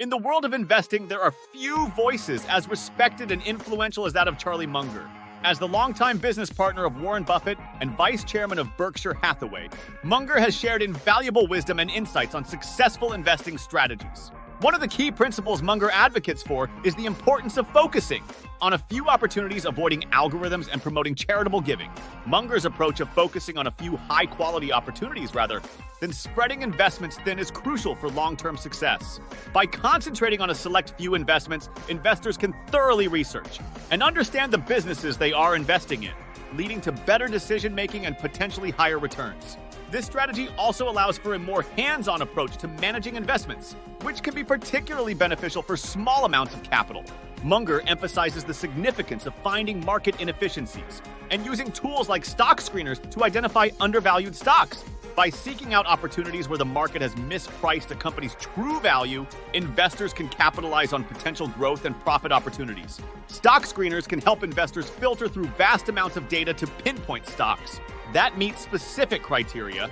In the world of investing, there are few voices as respected and influential as that of Charlie Munger. As the longtime business partner of Warren Buffett and vice chairman of Berkshire Hathaway, Munger has shared invaluable wisdom and insights on successful investing strategies. One of the key principles Munger advocates for is the importance of focusing on a few opportunities, avoiding algorithms, and promoting charitable giving. Munger's approach of focusing on a few high-quality opportunities rather than spreading investments thin is crucial for long-term success. By concentrating on a select few investments, investors can thoroughly research and understand the businesses they are investing in, leading to better decision-making and potentially higher returns. This strategy also allows for a more hands-on approach to managing investments, which can be particularly beneficial for small amounts of capital. Munger emphasizes the significance of finding market inefficiencies and using tools like stock screeners to identify undervalued stocks. By seeking out opportunities where the market has mispriced a company's true value, investors can capitalize on potential growth and profit opportunities. Stock screeners can help investors filter through vast amounts of data to pinpoint stocks that meet specific criteria,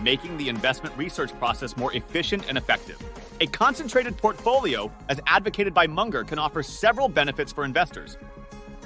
making the investment research process more efficient and effective. A concentrated portfolio, as advocated by Munger, can offer several benefits for investors.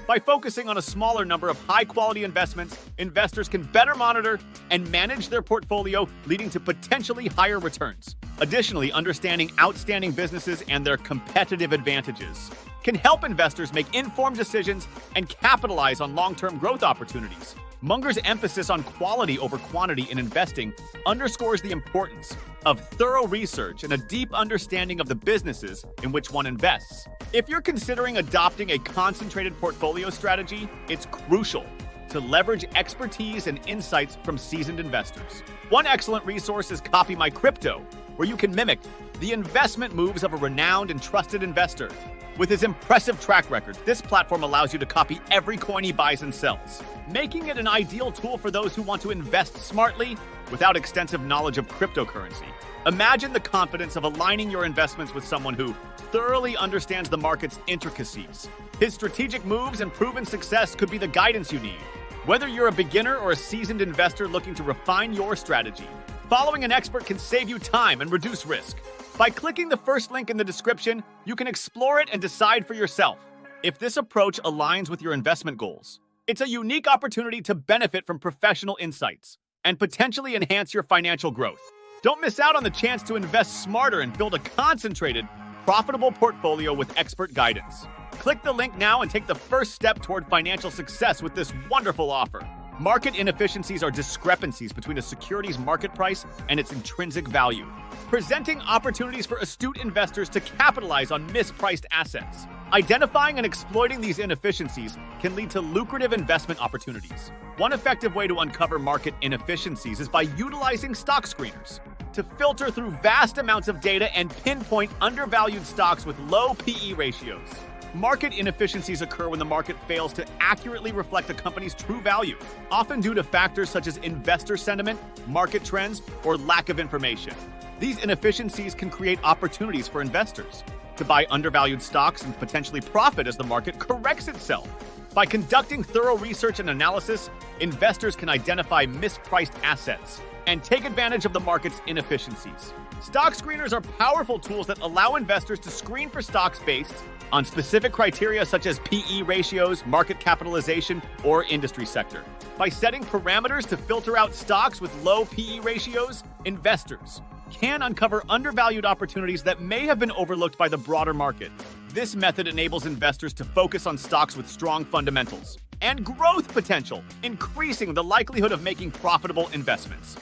By focusing on a smaller number of high-quality investments, investors can better monitor and manage their portfolio, leading to potentially higher returns. Additionally, understanding outstanding businesses and their competitive advantages can help investors make informed decisions and capitalize on long-term growth opportunities. Munger's emphasis on quality over quantity in investing underscores the importance of thorough research and a deep understanding of the businesses in which one invests. If you're considering adopting a concentrated portfolio strategy, it's crucial to leverage expertise and insights from seasoned investors. One excellent resource is Copy My Crypto, where you can mimic the investment moves of a renowned and trusted investor. With his impressive track record, this platform allows you to copy every coin he buys and sells, making it an ideal tool for those who want to invest smartly without extensive knowledge of cryptocurrency. Imagine the confidence of aligning your investments with someone who thoroughly understands the market's intricacies. His strategic moves and proven success could be the guidance you need. Whether you're a beginner or a seasoned investor looking to refine your strategy, following an expert can save you time and reduce risk. By clicking the first link in the description, you can explore it and decide for yourself if this approach aligns with your investment goals. It's a unique opportunity to benefit from professional insights and potentially enhance your financial growth. Don't miss out on the chance to invest smarter and build a concentrated, profitable portfolio with expert guidance. Click the link now and take the first step toward financial success with this wonderful offer. Market inefficiencies are discrepancies between a security's market price and its intrinsic value, presenting opportunities for astute investors to capitalize on mispriced assets. Identifying and exploiting these inefficiencies can lead to lucrative investment opportunities. One effective way to uncover market inefficiencies is by utilizing stock screeners to filter through vast amounts of data and pinpoint undervalued stocks with low PE ratios. Market inefficiencies occur when the market fails to accurately reflect a company's true value, often due to factors such as investor sentiment, market trends, or lack of information. These inefficiencies can create opportunities for investors to buy undervalued stocks and potentially profit as the market corrects itself. By conducting thorough research and analysis, investors can identify mispriced assets and take advantage of the market's inefficiencies. Stock screeners are powerful tools that allow investors to screen for stocks based on specific criteria such as PE ratios, market capitalization, or industry sector. By setting parameters to filter out stocks with low PE ratios, investors can uncover undervalued opportunities that may have been overlooked by the broader market. This method enables investors to focus on stocks with strong fundamentals and growth potential, increasing the likelihood of making profitable investments.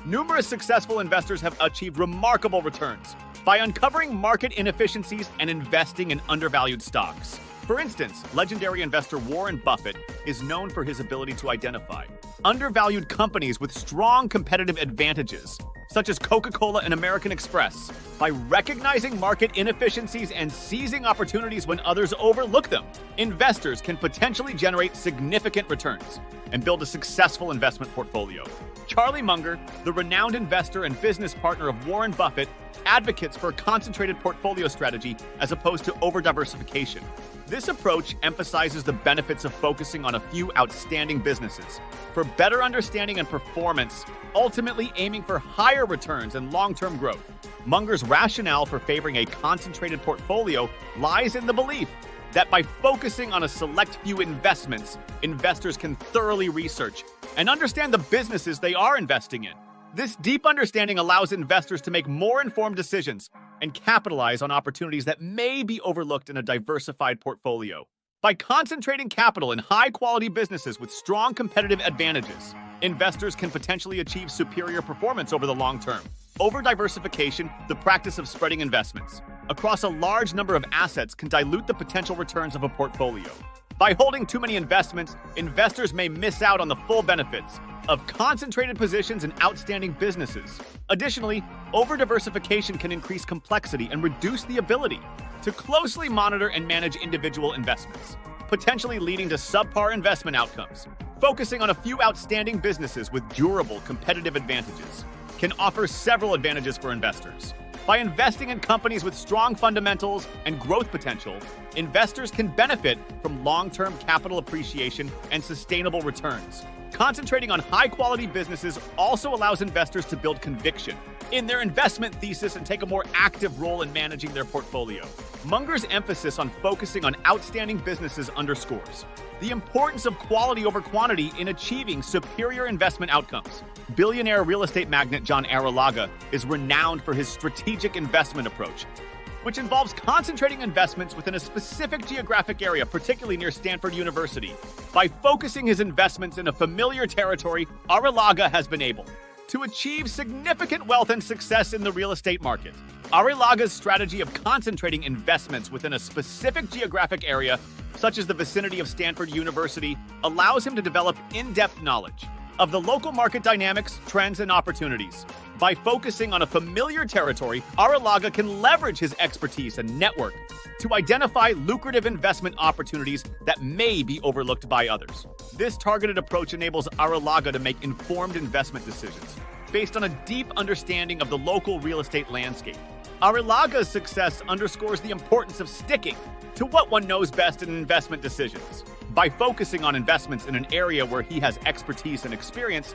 Numerous successful investors have achieved remarkable returns by uncovering market inefficiencies and investing in undervalued stocks. For instance, legendary investor Warren Buffett is known for his ability to identify undervalued companies with strong competitive advantages, such as Coca-Cola and American Express. By recognizing market inefficiencies and seizing opportunities when others overlook them, investors can potentially generate significant returns and build a successful investment portfolio. Charlie Munger, the renowned investor and business partner of Warren Buffett, advocates for a concentrated portfolio strategy as opposed to over-diversification. This approach emphasizes the benefits of focusing on a few outstanding businesses for better understanding and performance, ultimately aiming for higher higher returns and long-term growth. Munger's rationale for favoring a concentrated portfolio lies in the belief that by focusing on a select few investments, investors can thoroughly research and understand the businesses they are investing in. This deep understanding allows investors to make more informed decisions and capitalize on opportunities that may be overlooked in a diversified portfolio. By concentrating capital in high-quality businesses with strong competitive advantages, investors can potentially achieve superior performance over the long term. Over-diversification, the practice of spreading investments across a large number of assets, can dilute the potential returns of a portfolio. By holding too many investments, investors may miss out on the full benefits of concentrated positions in outstanding businesses. Additionally, over-diversification can increase complexity and reduce the ability to closely monitor and manage individual investments, potentially leading to subpar investment outcomes. Focusing on a few outstanding businesses with durable competitive advantages can offer several advantages for investors. By investing in companies with strong fundamentals and growth potential, investors can benefit from long-term capital appreciation and sustainable returns. Concentrating on high-quality businesses also allows investors to build conviction in their investment thesis and take a more active role in managing their portfolio. Munger's emphasis on focusing on outstanding businesses underscores the importance of quality over quantity in achieving superior investment outcomes. Billionaire real estate magnate John Arrillaga is renowned for his strategic investment approach, which involves concentrating investments within a specific geographic area, particularly near Stanford University. By focusing his investments in a familiar territory, Arrillaga has been able to achieve significant wealth and success in the real estate market. Arrillaga's strategy of concentrating investments within a specific geographic area, such as the vicinity of Stanford University, allows him to develop in-depth knowledge of the local market dynamics, trends, and opportunities. By focusing on a familiar territory, Arrillaga can leverage his expertise and network to identify lucrative investment opportunities that may be overlooked by others. This targeted approach enables Arrillaga to make informed investment decisions based on a deep understanding of the local real estate landscape. Arrillaga's success underscores the importance of sticking to what one knows best in investment decisions. By focusing on investments in an area where he has expertise and experience,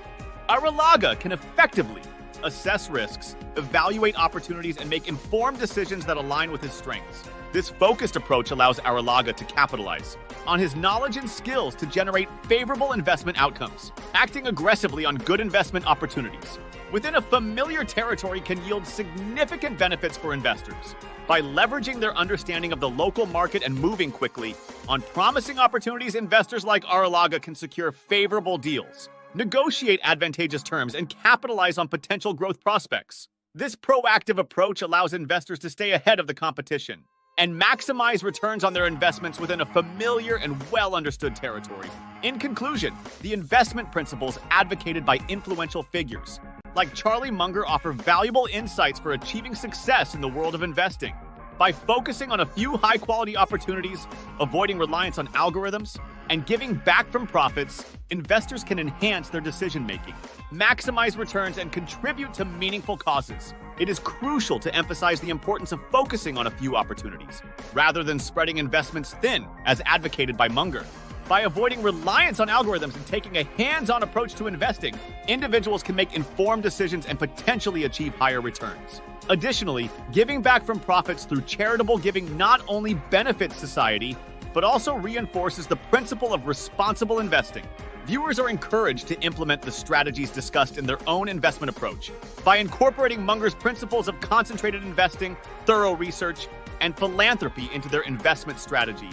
Arrillaga can effectively assess risks, evaluate opportunities, and make informed decisions that align with his strengths. This focused approach allows Arrillaga to capitalize on his knowledge and skills to generate favorable investment outcomes. Acting aggressively on good investment opportunities within a familiar territory can yield significant benefits for investors. By leveraging their understanding of the local market and moving quickly on promising opportunities, investors like Arrillaga can secure favorable deals, negotiate advantageous terms, and capitalize on potential growth prospects. This proactive approach allows investors to stay ahead of the competition and maximize returns on their investments within a familiar and well-understood territory. In conclusion, the investment principles advocated by influential figures like Charlie Munger offer valuable insights for achieving success in the world of investing. By focusing on a few high-quality opportunities, avoiding reliance on algorithms, and giving back from profits, investors can enhance their decision-making, maximize returns, and contribute to meaningful causes. It is crucial to emphasize the importance of focusing on a few opportunities, rather than spreading investments thin, as advocated by Munger. By avoiding reliance on algorithms and taking a hands-on approach to investing, individuals can make informed decisions and potentially achieve higher returns. Additionally, giving back from profits through charitable giving not only benefits society, but also reinforces the principle of responsible investing. Viewers are encouraged to implement the strategies discussed in their own investment approach. By incorporating Munger's principles of concentrated investing, thorough research, and philanthropy into their investment strategy,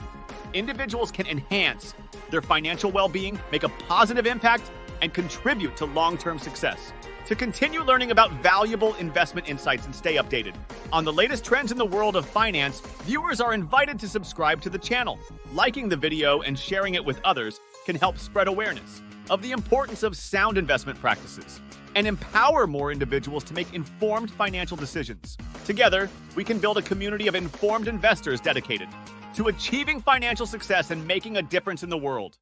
individuals can enhance their financial well-being, make a positive impact, and contribute to long-term success. To continue learning about valuable investment insights and stay updated on the latest trends in the world of finance, viewers are invited to subscribe to the channel. Liking the video and sharing it with others can help spread awareness of the importance of sound investment practices and empower more individuals to make informed financial decisions. Together, we can build a community of informed investors dedicated to achieving financial success and making a difference in the world.